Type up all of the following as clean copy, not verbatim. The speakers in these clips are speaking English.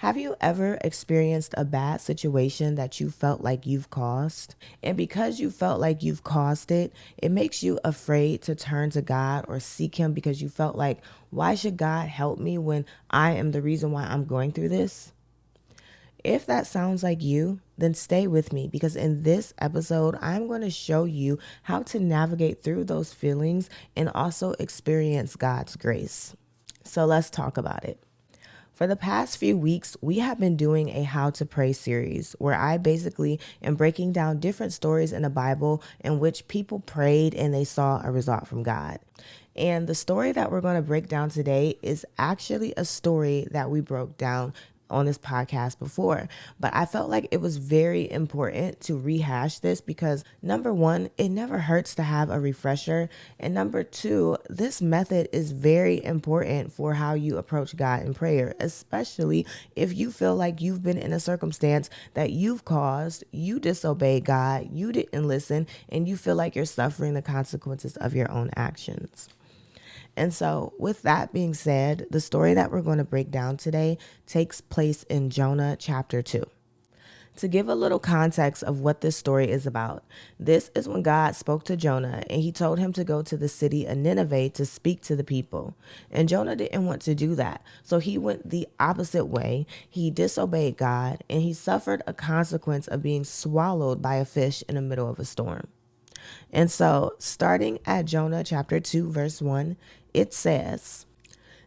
Have you ever experienced a bad situation that you felt like you've caused? And because you felt like you've caused it, it makes you afraid to turn to God or seek Him because you felt like, why should God help me when I am the reason why I'm going through this? If that sounds like you, then stay with me because in this episode, I'm going to show you how to navigate through those feelings and also experience God's grace. So let's talk about it. For the past few weeks, we have been doing a How to Pray series where I basically am breaking down different stories in the Bible in which people prayed and they saw a result from God. And the story that we're going to break down today is actually a story that we broke down on this podcast before, but I felt like it was very important to rehash this because number one, it never hurts to have a refresher. And number two, this method is very important for how you approach God in prayer, especially if you feel like you've been in a circumstance that you've caused, you disobeyed God, you didn't listen, and you feel like you're suffering the consequences of your own actions. And so, with that being said, the story that we're going to break down today takes place in Jonah Chapter 2. To give a little context of what this story is about, this is when God spoke to Jonah and he told him to go to the city of Nineveh to speak to the people. And Jonah didn't want to do that. So he went the opposite way. He disobeyed God and he suffered a consequence of being swallowed by a fish in the middle of a storm. And so, starting at Jonah chapter 2, verse 1, it says,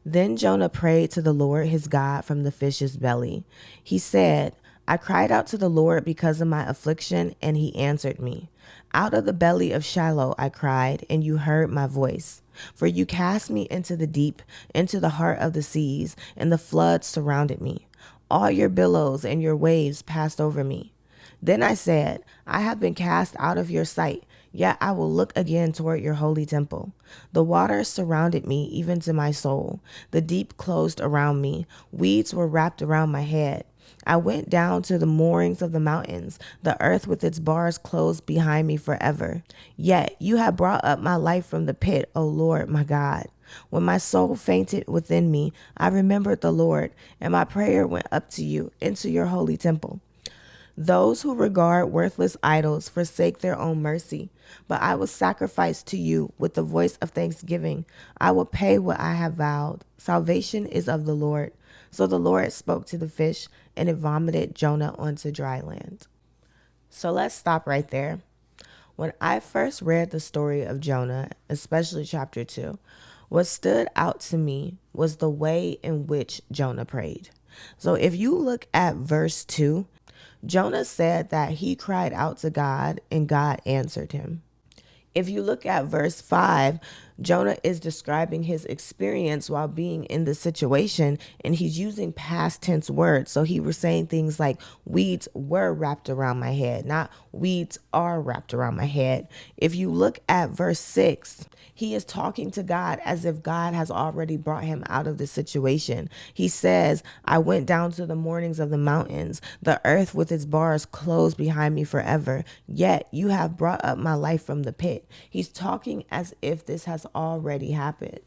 Then Jonah prayed to the Lord his God from the fish's belly. He said, I cried out to the Lord because of my affliction, and he answered me. Out of the belly of Shiloh I cried, and you heard my voice. For you cast me into the deep, into the heart of the seas, and the floods surrounded me. All your billows and your waves passed over me. Then I said, I have been cast out of your sight, yet I will look again toward your holy temple. The waters surrounded me, even to my soul. The deep closed around me. Weeds were wrapped around my head. I went down to the moorings of the mountains. The earth with its bars closed behind me forever. Yet you have brought up my life from the pit, O Lord, my God. When my soul fainted within me, I remembered the Lord, and my prayer went up to you, into your holy temple. Those who regard worthless idols forsake their own mercy, but I will sacrifice to you with the voice of thanksgiving. I will pay what I have vowed. Salvation is of the Lord. So the Lord spoke to the fish, and it vomited Jonah onto dry land. So let's stop right there. When I first read the story of Jonah, especially chapter 2, what stood out to me was the way in which Jonah prayed. So if you look at verse 2, Jonah said that he cried out to God and God answered him. If you look at verse 5, Jonah is describing his experience while being in the situation, and he's using past tense words. So he was saying things like, weeds were wrapped around my head, not weeds are wrapped around my head. If you look at verse 6, he is talking to God as if God has already brought him out of the situation. He says, I went down to the moorings of the mountains. The earth with its bars closed behind me forever. Yet you have brought up my life from the pit. He's talking as if this has already happened.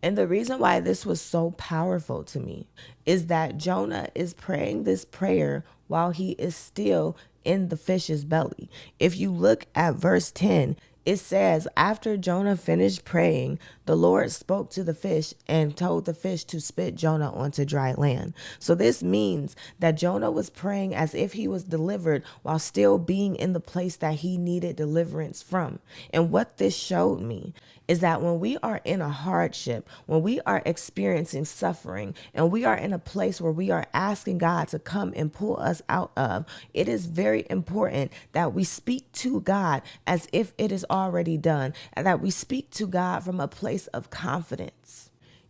And the reason why this was so powerful to me is that Jonah is praying this prayer while he is still in the fish's belly. If you look at verse 10, it says, after Jonah finished praying, the Lord spoke to the fish and told the fish to spit Jonah onto dry land. So this means that Jonah was praying as if he was delivered while still being in the place that he needed deliverance from. And what this showed me is that when we are in a hardship, when we are experiencing suffering, and we are in a place where we are asking God to come and pull us out of, it is very important that we speak to God as if it is already done, and that we speak to God from a place of confidence.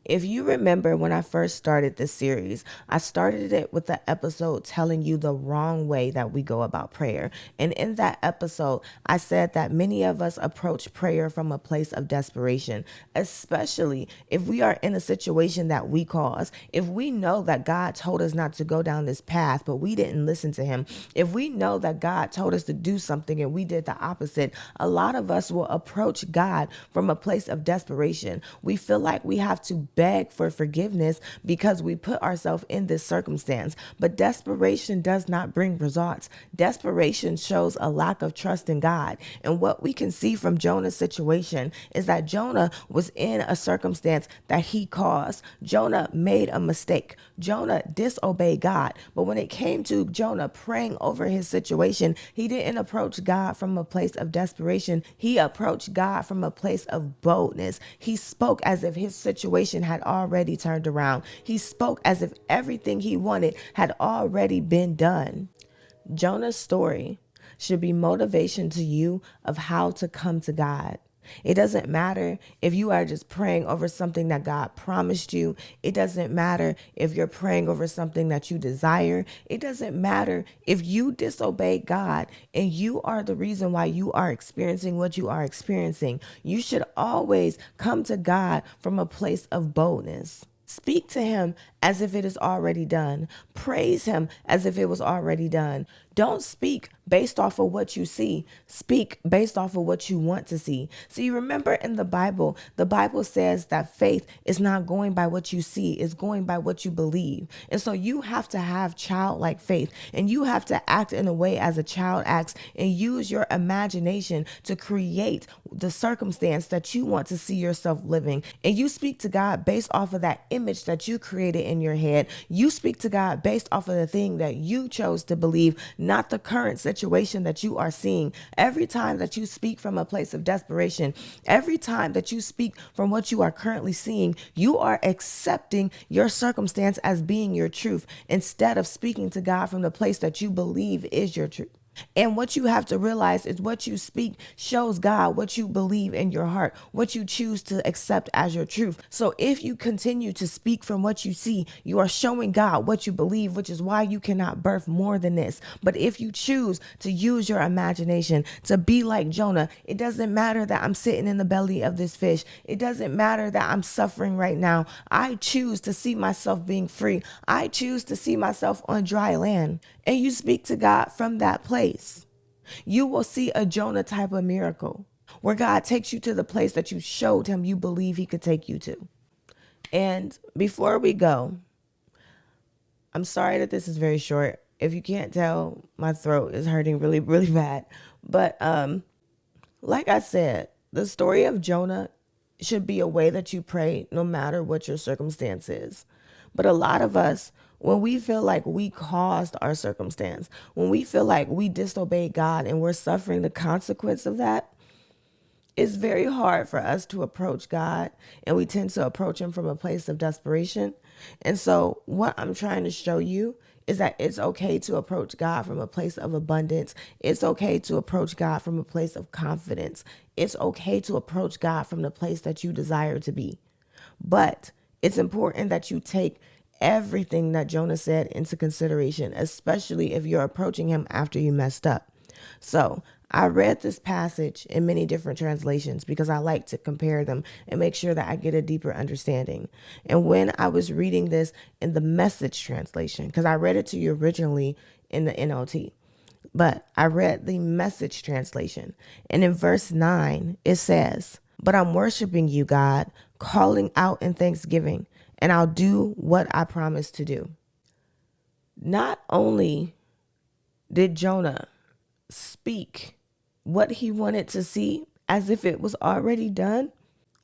If you remember when I first started this series, I started it with the episode telling you the wrong way that we go about prayer. And in that episode, I said that many of us approach prayer from a place of desperation, especially if we are in a situation that we cause. If we know that God told us not to go down this path, but we didn't listen to him. If we know that God told us to do something and we did the opposite, a lot of us will approach God from a place of desperation. We feel like we have to beg for forgiveness because we put ourselves in this circumstance. But desperation does not bring results. Desperation shows a lack of trust in God. And what we can see from Jonah's situation is that Jonah was in a circumstance that he caused. Jonah made a mistake. Jonah disobeyed God. But when it came to Jonah praying over his situation, he didn't approach God from a place of desperation. He approached God from a place of boldness. He spoke as if his situation had already turned around. He spoke as if everything he wanted had already been done. Jonah's story should be motivation to you of how to come to God. It doesn't matter if you are just praying over something that God promised you. It doesn't matter if you're praying over something that you desire. It doesn't matter if you disobey God and you are the reason why you are experiencing what you are experiencing. You should always come to God from a place of boldness. Speak to him as if it is already done. Praise him as if it was already done. Don't speak based off of what you see. Speak based off of what you want to see. So you remember in the Bible says that faith is not going by what you see, it's going by what you believe. And so you have to have childlike faith, and you have to act in a way as a child acts and use your imagination to create the circumstance that you want to see yourself living. And you speak to God based off of that image that you created in your head. You speak to God based off of the thing that you chose to believe, not the current situation that you are seeing. Every time that you speak from a place of desperation, every time that you speak from what you are currently seeing, you are accepting your circumstance as being your truth instead of speaking to God from the place that you believe is your truth. And what you have to realize is what you speak shows God what you believe in your heart, what you choose to accept as your truth. So if you continue to speak from what you see, you are showing God what you believe, which is why you cannot birth more than this. But if you choose to use your imagination to be like Jonah, it doesn't matter that I'm sitting in the belly of this fish. It doesn't matter that I'm suffering right now. I choose to see myself being free. I choose to see myself on dry land. And you speak to God from that place. You will see a Jonah type of miracle where God takes you to the place that you showed him you believe he could take you to. And before we go, I'm sorry that this is very short. If you can't tell, my throat is hurting really, really bad. But like I said, the story of Jonah should be a way that you pray no matter what your circumstance is. But a lot of us, when we feel like we caused our circumstance, when we feel like we disobeyed God and we're suffering the consequence of that, it's very hard for us to approach God, and we tend to approach him from a place of desperation. And so what I'm trying to show you is that it's okay to approach God from a place of abundance. It's okay to approach God from a place of confidence. It's okay to approach God from the place that you desire to be. But it's important that you take everything that Jonah said into consideration, especially if you're approaching him after you messed up. So I read this passage in many different translations because I like to compare them and make sure that I get a deeper understanding. And when I was reading this in the Message translation, because I read it to you originally in the NLT, but I read the Message translation. And in verse 9, it says, "But I'm worshiping you, God, calling out in thanksgiving, and I'll do what I promised to do." Not only did Jonah speak what he wanted to see as if it was already done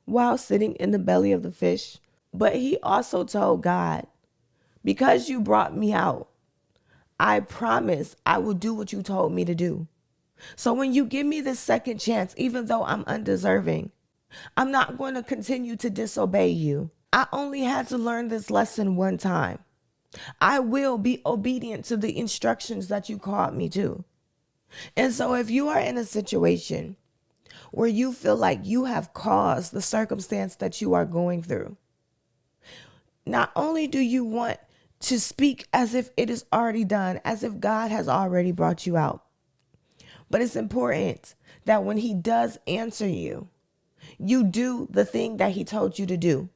while sitting in the belly of the fish, but he also told God, because you brought me out, I promise I will do what you told me to do. So when you give me this second chance, even though I'm undeserving, I'm not going to continue to disobey you. I only had to learn this lesson one time. I will be obedient to the instructions that you called me to. And so if you are in a situation where you feel like you have caused the circumstance that you are going through, not only do you want to speak as if it is already done, as if God has already brought you out, but it's important that when he does answer you, you do the thing that he told you to do.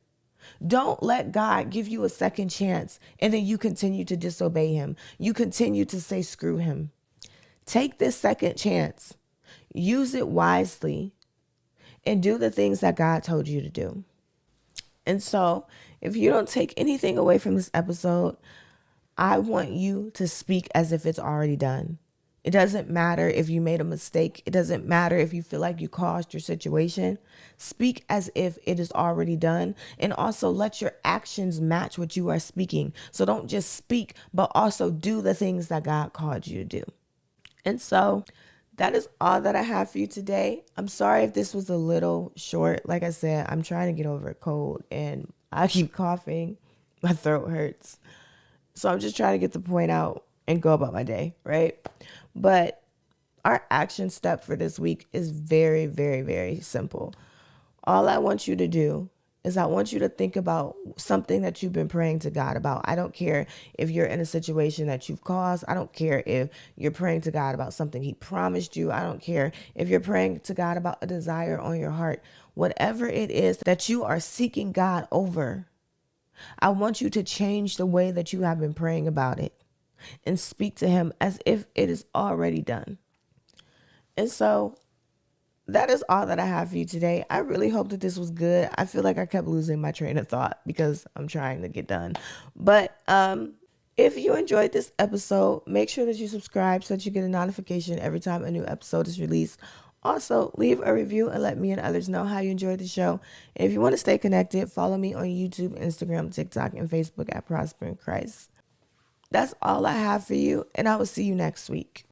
Don't let God give you a second chance and then you continue to disobey him. You continue to say, screw him. Take this second chance, use it wisely, and do the things that God told you to do. And so If you don't take anything away from this episode, I want you to speak as if it's already done. It doesn't matter if you made a mistake. It doesn't matter if you feel like you caused your situation. Speak as if it is already done. And also let your actions match what you are speaking. So don't just speak, but also do the things that God called you to do. And so that is all that I have for you today. I'm sorry if this was a little short. Like I said, I'm trying to get over a cold and I keep coughing. My throat hurts. So I'm just trying to get the point out and go about my day, right? But our action step for this week is very, very, very simple. All I want you to do is I want you to think about something that you've been praying to God about. I don't care if you're in a situation that you've caused. I don't care if you're praying to God about something he promised you. I don't care if you're praying to God about a desire on your heart. Whatever it is that you are seeking God over, I want you to change the way that you have been praying about it and speak to him as if it is already done. And so that is all that I have for you today. I really hope that this was good. I feel like I kept losing my train of thought because I'm trying to get done. But if you enjoyed this episode, make sure that you subscribe so that you get a notification every time a new episode is released. Also, leave a review and let me and others know how you enjoyed the show. And if you want to stay connected, follow me on YouTube, Instagram, TikTok, and Facebook at Prosper in Christ. That's all I have for you, and I will see you next week.